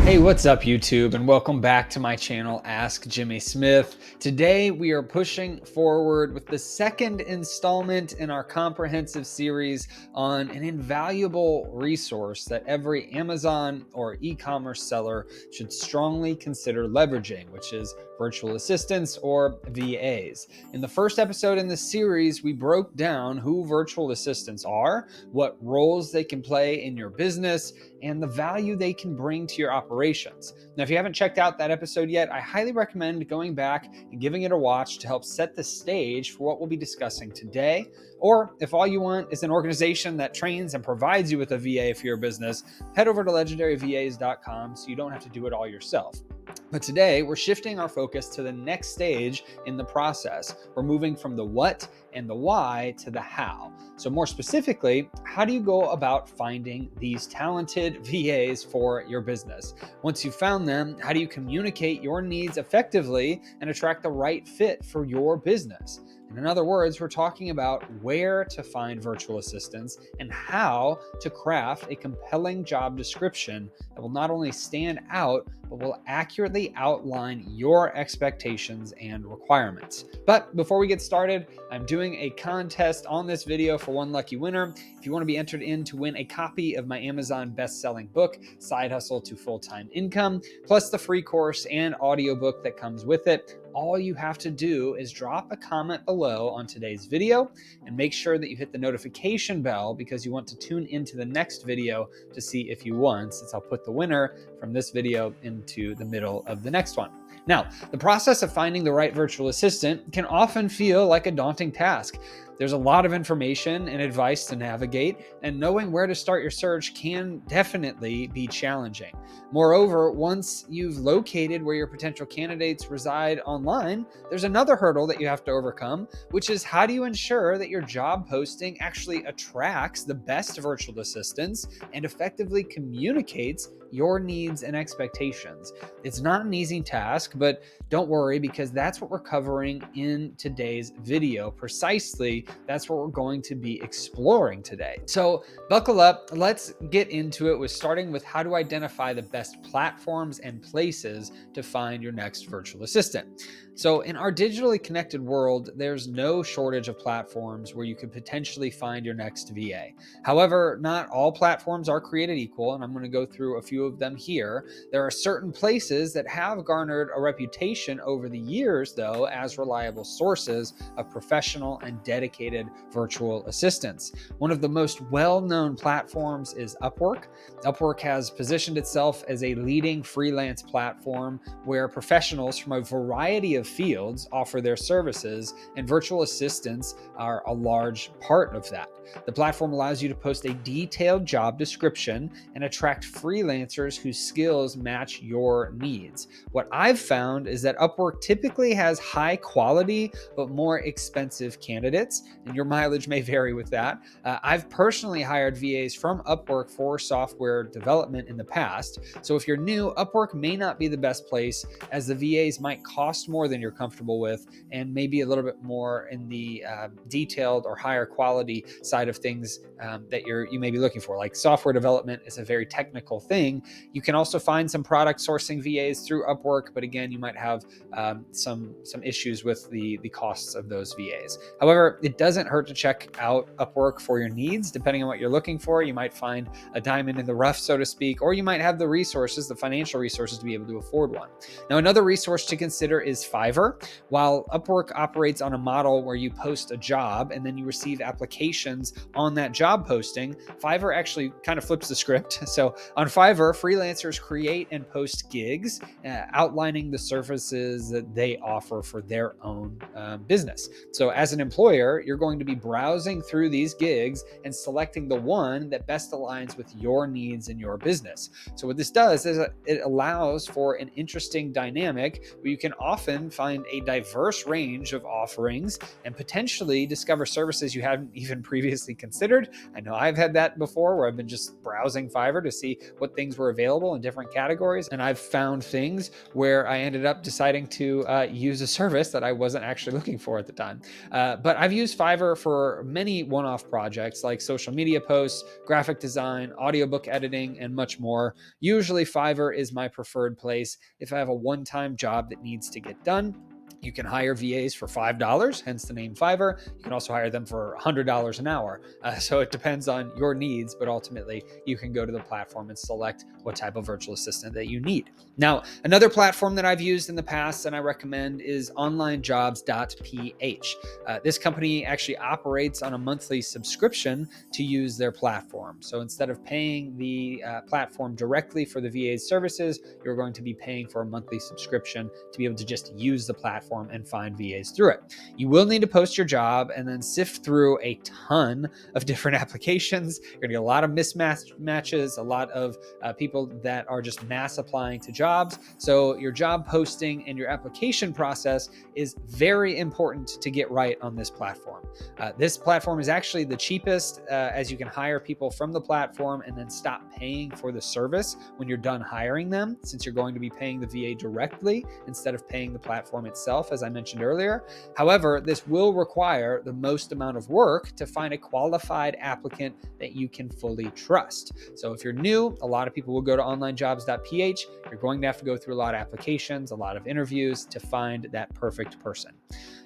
Hey, what's up YouTube, and welcome back to my channel, Ask Jimmy Smith. Today we are pushing forward with the second installment in our comprehensive series on an invaluable resource that every Amazon or e-commerce seller should strongly consider leveraging, which is virtual assistants or VAs. In the first episode in this series, we broke down who virtual assistants are, what roles they can play in your business, and the value they can bring to your operations. Now, if you haven't checked out that episode yet, I highly recommend going back and giving it a watch to help set the stage for what we'll be discussing today. Or if all you want is an organization that trains and provides you with a VA for your business, head over to legendaryvas.com so you don't have to do it all yourself. But today, we're shifting our focus to the next stage in the process. We're moving from the what and the why to the how. So more specifically, how do you go about finding these talented VAs for your business? Once you've found them, how do you communicate your needs effectively and attract the right fit for your business? And in other words, we're talking about where to find virtual assistants and how to craft a compelling job description that will not only stand out, but will accurately outline your expectations and requirements. But before we get started, I'm doing a contest on this video for one lucky winner. If you want to be entered in to win a copy of my Amazon best-selling book, Side Hustle to Full-Time Income, plus the free course and audiobook that comes with it, all you have to do is drop a comment below on today's video and make sure that you hit the notification bell because you want to tune into the next video to see if you won, since I'll put the winner from this video into the middle of the next one. Now, the process of finding the right virtual assistant can often feel like a daunting task. There's a lot of information and advice to navigate, and knowing where to start your search can definitely be challenging. Moreover, once you've located where your potential candidates reside online, there's another hurdle that you have to overcome, which is how do you ensure that your job posting actually attracts the best virtual assistants and effectively communicates your needs and expectations. It's not an easy task, but don't worry, because that's what we're covering in today's video. Precisely, that's what we're going to be exploring today. So buckle up, let's get into it with starting with how to identify the best platforms and places to find your next virtual assistant. So in our digitally connected world, there's no shortage of platforms where you could potentially find your next VA. However, not all platforms are created equal, and I'm going to go through a few of them here. There are certain places that have garnered a reputation over the years, though, as reliable sources of professional and dedicated virtual assistants. One of the most well-known platforms is Upwork. Upwork has positioned itself as a leading freelance platform where professionals from a variety of fields offer their services, and virtual assistants are a large part of that. The platform allows you to post a detailed job description and attract freelancers whose skills match your needs. What I've found is that Upwork typically has high quality but more expensive candidates, and your mileage may vary with that. I've personally hired VAs from Upwork for software development in the past, so if you're new, Upwork may not be the best place, as the VAs might cost more than you're comfortable with and maybe a little bit more in the detailed or higher quality side of things that you may be looking for. Like software development is a very technical thing. You can also find some product sourcing VAs through Upwork, but again, you might have some issues with the costs of those VAs. However, it doesn't hurt to check out Upwork for your needs. Depending on what you're looking for, you might find a diamond in the rough, so to speak, or you might have the resources, the financial resources, to be able to afford one. Now, another resource to consider is Fiverr. While Upwork operates on a model where you post a job and then you receive applications on that job posting, Fiverr actually kind of flips the script. So on Fiverr, freelancers create and post gigs outlining the services that they offer for their own business. So as an employer, you're going to be browsing through these gigs and selecting the one that best aligns with your needs and your business. So what this does is it allows for an interesting dynamic where you can often find a diverse range of offerings and potentially discover services you hadn't even previously considered. I know I've had that before, where I've been just browsing Fiverr to see what things positions were available in different categories. And I've found things where I ended up deciding to use a service that I wasn't actually looking for at the time. But I've used Fiverr for many one-off projects like social media posts, graphic design, audiobook editing, and much more. Usually Fiverr is my preferred place if I have a one-time job that needs to get done. You can hire VAs for $5, hence the name Fiverr. You can also hire them for $100 an hour. So it depends on your needs, but ultimately you can go to the platform and select what type of virtual assistant that you need. Now, another platform that I've used in the past and I recommend is Onlinejobs.ph. This company actually operates on a monthly subscription to use their platform. So instead of paying the platform directly for the VA's services, you're going to be paying for a monthly subscription to be able to just use the platform and find VAs through it. You will need to post your job and then sift through a ton of different applications. You're going to get a lot of mismatches, a lot of people that are just mass applying to jobs. So your job posting and your application process is very important to get right on this platform. This platform is actually the cheapest as you can hire people from the platform and then stop paying for the service when you're done hiring them, since you're going to be paying the VA directly instead of paying the platform itself, as I mentioned earlier. However, this will require the most amount of work to find a qualified applicant that you can fully trust. So if you're new, a lot of people will go to Onlinejobs.ph. You're going to have to go through a lot of applications, a lot of interviews to find that perfect person.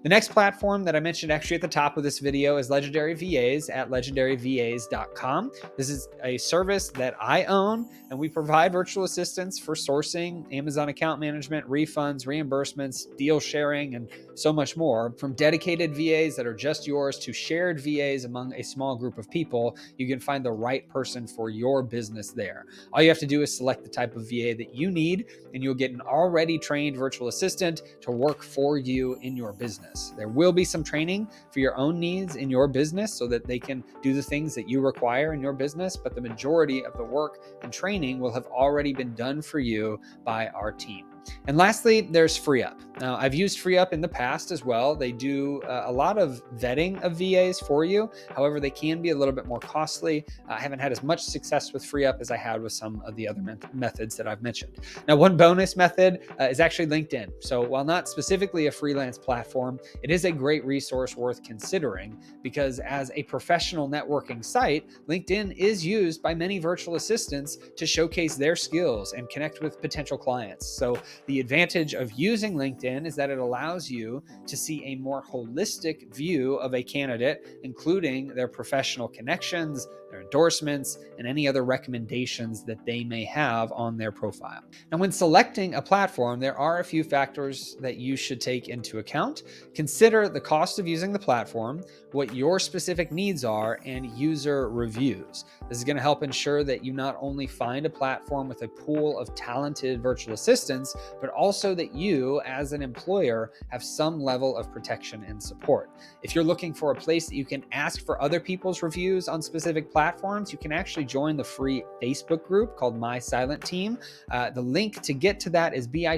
The next platform that I mentioned actually at the top of this video is Legendary VAs at legendaryvas.com. This is a service that I own, and we provide virtual assistants for sourcing, Amazon account management, refunds, reimbursements, deal sharing, and so much more. From dedicated VAs that are just yours to shared VAs among a small group of people, you can find the right person for your business there. All you have to do is select the type of VA that you need, and you'll get an already trained virtual assistant to work for you in your business. There will be some training for your own needs in your business so that they can do the things that you require in your business, but the majority of the work and training will have already been done for you by our team. And lastly, there's FreeUp. Now, I've used FreeUp in the past as well. They do a lot of vetting of VAs for you. However, they can be a little bit more costly. I haven't had as much success with FreeUp as I had with some of the other methods that I've mentioned. Now, one bonus method is actually LinkedIn. So while not specifically a freelance platform, it is a great resource worth considering because as a professional networking site, LinkedIn is used by many virtual assistants to showcase their skills and connect with potential clients. So the advantage of using LinkedIn is that it allows you to see a more holistic view of a candidate, including their professional connections, their endorsements, and any other recommendations that they may have on their profile. Now, when selecting a platform, there are a few factors that you should take into account. Consider the cost of using the platform, what your specific needs are, and user reviews. This is going to help ensure that you not only find a platform with a pool of talented virtual assistants, but also that you, as an employer, have some level of protection and support. If you're looking for a place that you can ask for other people's reviews on specific platforms, you can actually join the free Facebook group called My Silent Team. The link to get to that is bit.ly/MST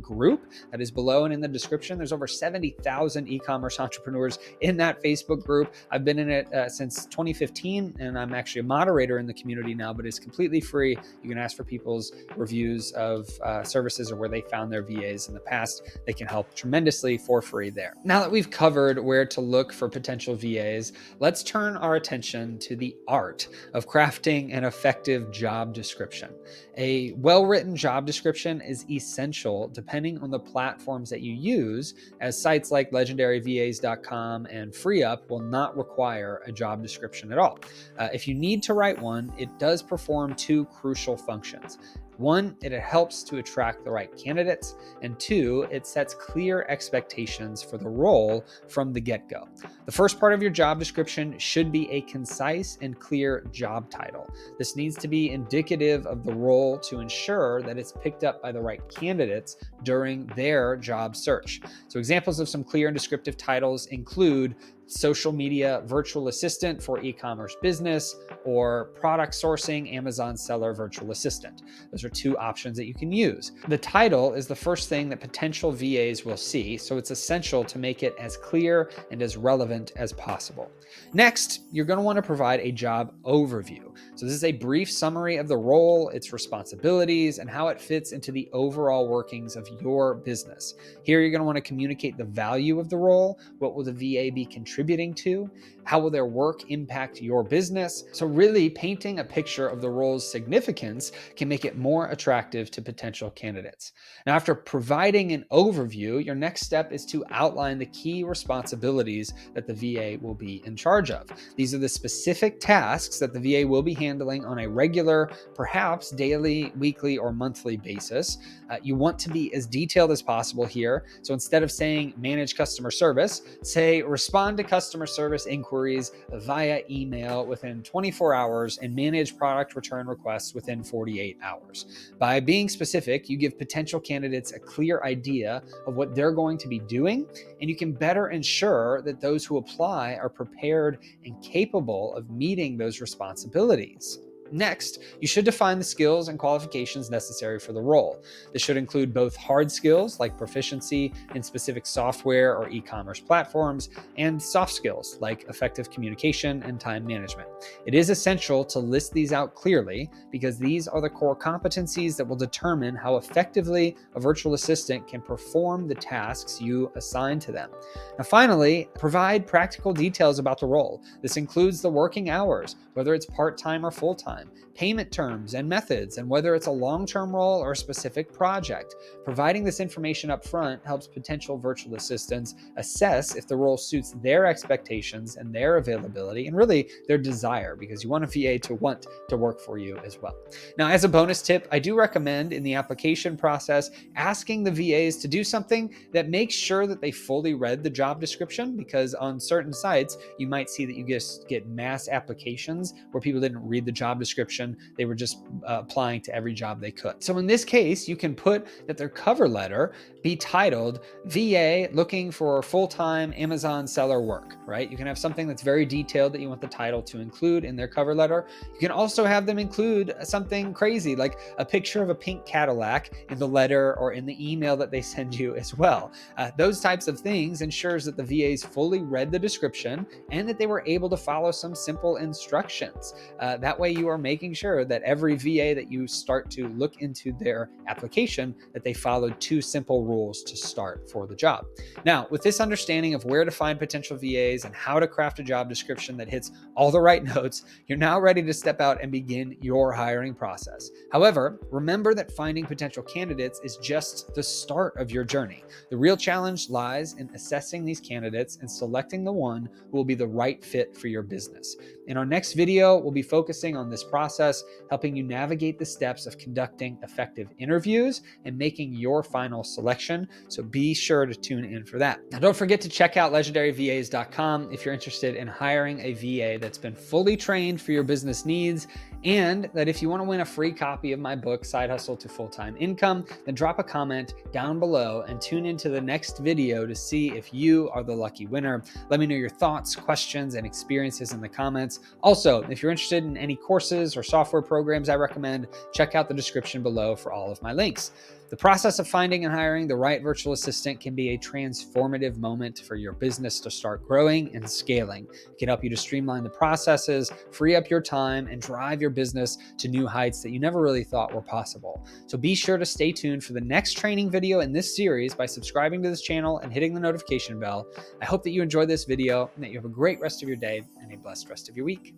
group. That is below and in the description. There's over 70,000 e-commerce entrepreneurs in that Facebook group. I've been in it since 2015, and I'm actually a moderator in the community now, but it's completely free. You can ask for people's reviews of services or where they found their VAs in the past. They can help tremendously for free there. Now that we've covered where to look for potential VAs, let's turn our attention to the art of crafting an effective job description. A well-written job description is essential depending on the platforms that you use, as sites like legendaryvas.com and FreeUp will not require a job description at all. If you need to write one, it does perform two crucial functions. One, it helps to attract the right candidates, and two, it sets clear expectations for the role from the get-go. The first part of your job description should be a concise and clear job title. This needs to be indicative of the role to ensure that it's picked up by the right candidates during their job search. So examples of some clear and descriptive titles include social media virtual assistant for e-commerce business, or product sourcing Amazon seller virtual assistant. Those are two options that you can use. The title is the first thing that potential VAs will see, so it's essential to make it as clear and as relevant as possible. Next, you're going to want to provide a job overview. So this is a brief summary of the role, its responsibilities, and how it fits into the overall workings of your business. Here, you're going to want to communicate the value of the role. What will the VA be contributing to? How will their work impact your business? So really painting a picture of the role's significance can make it more attractive to potential candidates. Now, after providing an overview, your next step is to outline the key responsibilities that the VA will be in charge of. These are the specific tasks that the VA will be handling on a regular, perhaps daily, weekly, or monthly basis. You want to be as detailed as possible here. So instead of saying manage customer service, say respond to customer service inquiries via email within 24 hours and manage product return requests within 48 hours. By being specific, you give potential candidates a clear idea of what they're going to be doing, and you can better ensure that those who apply are prepared and capable of meeting those responsibilities. Next, you should define the skills and qualifications necessary for the role. This should include both hard skills like proficiency in specific software or e-commerce platforms, and soft skills like effective communication and time management. It is essential to list these out clearly because these are the core competencies that will determine how effectively a virtual assistant can perform the tasks you assign to them. Now, finally, provide practical details about the role. This includes the working hours, whether it's part-time or full-time, payment terms and methods, and whether it's a long-term role or a specific project. Providing this information up front helps potential virtual assistants assess if the role suits their expectations and their availability and really their desire, because you want a VA to want to work for you as well. Now, as a bonus tip, I do recommend in the application process asking the VAs to do something that makes sure that they fully read the job description, because on certain sites, you might see that you just get mass applications where people didn't read the job description. They were just applying to every job they could. So in this case, you can put that their cover letter be titled VA looking for full-time Amazon seller work, right? You can have something that's very detailed that you want the title to include in their cover letter. You can also have them include something crazy like a picture of a pink Cadillac in the letter or in the email that they send you as well. Those types of things ensures that the VAs fully read the description and that they were able to follow some simple instructions. That way you are making sure that every VA that you start to look into their application, that they followed two simple rules to start for the job. Now, with this understanding of where to find potential VAs and how to craft a job description that hits all the right notes, you're now ready to step out and begin your hiring process. However, remember that finding potential candidates is just the start of your journey. The real challenge lies in assessing these candidates and selecting the one who will be the right fit for your business. In our next video, we'll be focusing on this process, helping you navigate the steps of conducting effective interviews and making your final selection. So be sure to tune in for that. Now, don't forget to check out legendaryvas.com if you're interested in hiring a VA that's been fully trained for your business needs, and that if you want to win a free copy of my book, Side Hustle to Full-Time Income, then drop a comment down below and tune into the next video to see if you are the lucky winner. Let me know your thoughts, questions, and experiences in the comments. Also, if you're interested in any courses or software programs I recommend, check out the description below for all of my links. The process of finding and hiring the right virtual assistant can be a transformative moment for your business to start growing and scaling. It can help you to streamline the processes, free up your time, and drive your business to new heights that you never really thought were possible. So be sure to stay tuned for the next training video in this series by subscribing to this channel and hitting the notification bell. I hope that you enjoyed this video and that you have a great rest of your day and a blessed rest of your week.